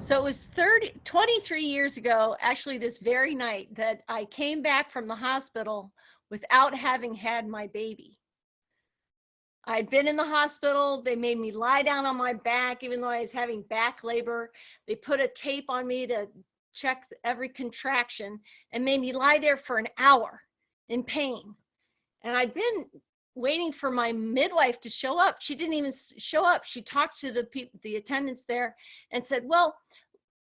So it was 23 years ago, actually this very night, that I came back from the hospital without having had my baby. I'd been in the hospital. They made me lie down on my back, even though I was having back labor. They put a tape on me to check every contraction and made me lie there for an hour in pain. And I'd been waiting for my midwife to show up. She didn't even show up. She talked to the attendants there and said, well,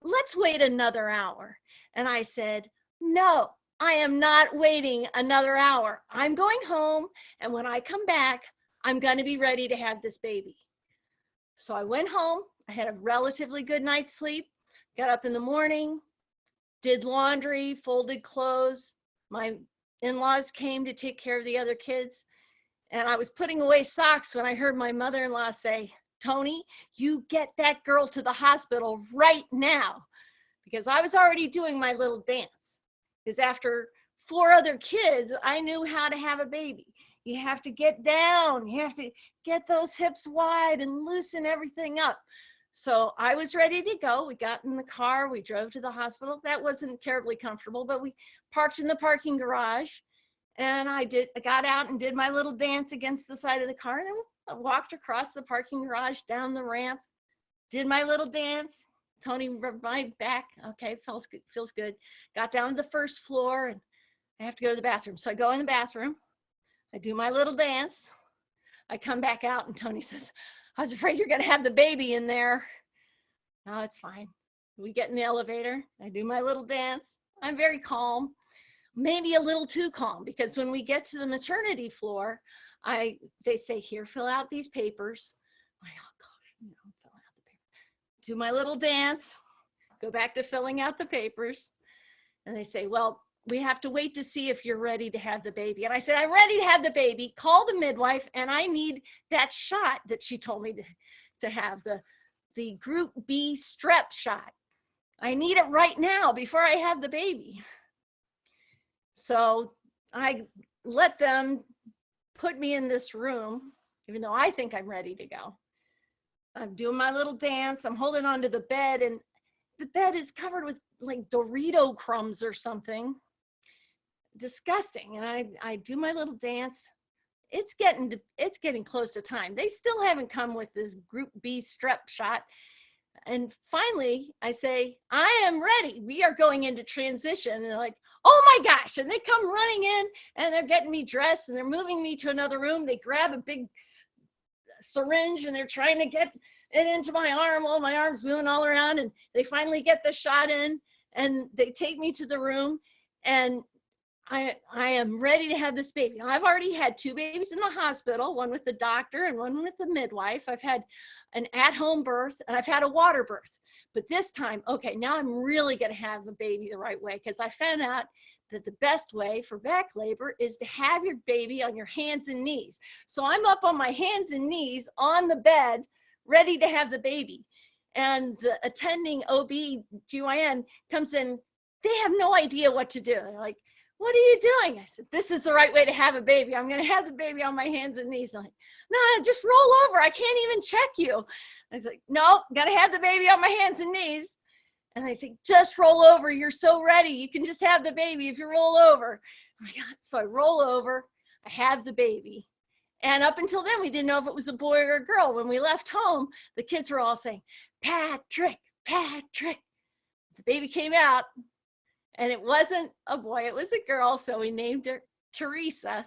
let's wait another hour. And I said, no, I am not waiting another hour. I'm going home. And when I come back, I'm going to be ready to have this baby. So I went home. I had a relatively good night's sleep, got up in the morning, did laundry, folded clothes. My in-laws came to take care of the other kids. And I was putting away socks when I heard my mother-in-law say, Tony, you get that girl to the hospital right now. Because I was already doing my little dance. Because after 4 other kids, I knew how to have a baby. You have to get down. You have to get those hips wide and loosen everything up. So I was ready to go. We got in the car. We drove to the hospital. That wasn't terribly comfortable, but we parked in the parking garage. And I got out and did my little dance against the side of the car. And then I walked across the parking garage, down the ramp, did my little dance. Tony rubbed my back. Okay, feels good. Got down to the first floor and I have to go to the bathroom. So I go in the bathroom. I do my little dance. I come back out and Tony says, I was afraid you're going to have the baby in there. No, it's fine. We get in the elevator. I do my little dance. I'm very calm, maybe a little too calm, because when we get to the maternity floor, they say, here, fill out these papers. I'm like, oh gosh, fill out the papers. Do my little dance, go back to filling out the papers. And they say, well, we have to wait to see if you're ready to have the baby. And I said, I'm ready to have the baby. Call the midwife, and I need that shot that she told me to have, the group B strep shot. I need it right now before I have the baby. So I let them put me in this room, even though I think I'm ready to go. I'm doing my little dance. I'm holding onto the bed, and the bed is covered with like Dorito crumbs or something. Disgusting. And I do my little dance. It's getting close to time. They still haven't come with this group B strep shot. And finally I say, I am ready. We are going into transition. And they're like, oh my gosh. And they come running in and they're getting me dressed and they're moving me to another room. They grab a big syringe and they're trying to get it into my arm. Oh, my arm's moving all around. And they finally get the shot in and they take me to the room, and I am ready to have this baby. Now, I've already had 2 babies in the hospital, one with the doctor and one with the midwife. I've had an at-home birth and I've had a water birth. But this time, okay, now I'm really going to have a baby the right way, because I found out that the best way for back labor is to have your baby on your hands and knees. So I'm up on my hands and knees on the bed, ready to have the baby. And the attending OB-GYN comes in. They have no idea what to do. They're like, what are you doing? I said, this is the right way to have a baby. I'm going to have the baby on my hands and knees. I'm like, no, just roll over. I can't even check you. I was like, no, got to have the baby on my hands and knees. And they say, just roll over. You're so ready. You can just have the baby if you roll over. Oh my God. So I roll over. I have the baby. And up until then, we didn't know if it was a boy or a girl. When we left home, the kids were all saying, Patrick, Patrick. The baby came out. And it wasn't a boy, it was a girl, so we named her Teresa.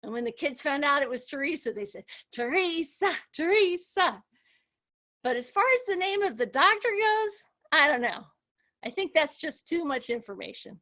And when the kids found out it was Teresa, they said, Teresa, Teresa. But as far as the name of the doctor goes, I don't know. I think that's just too much information.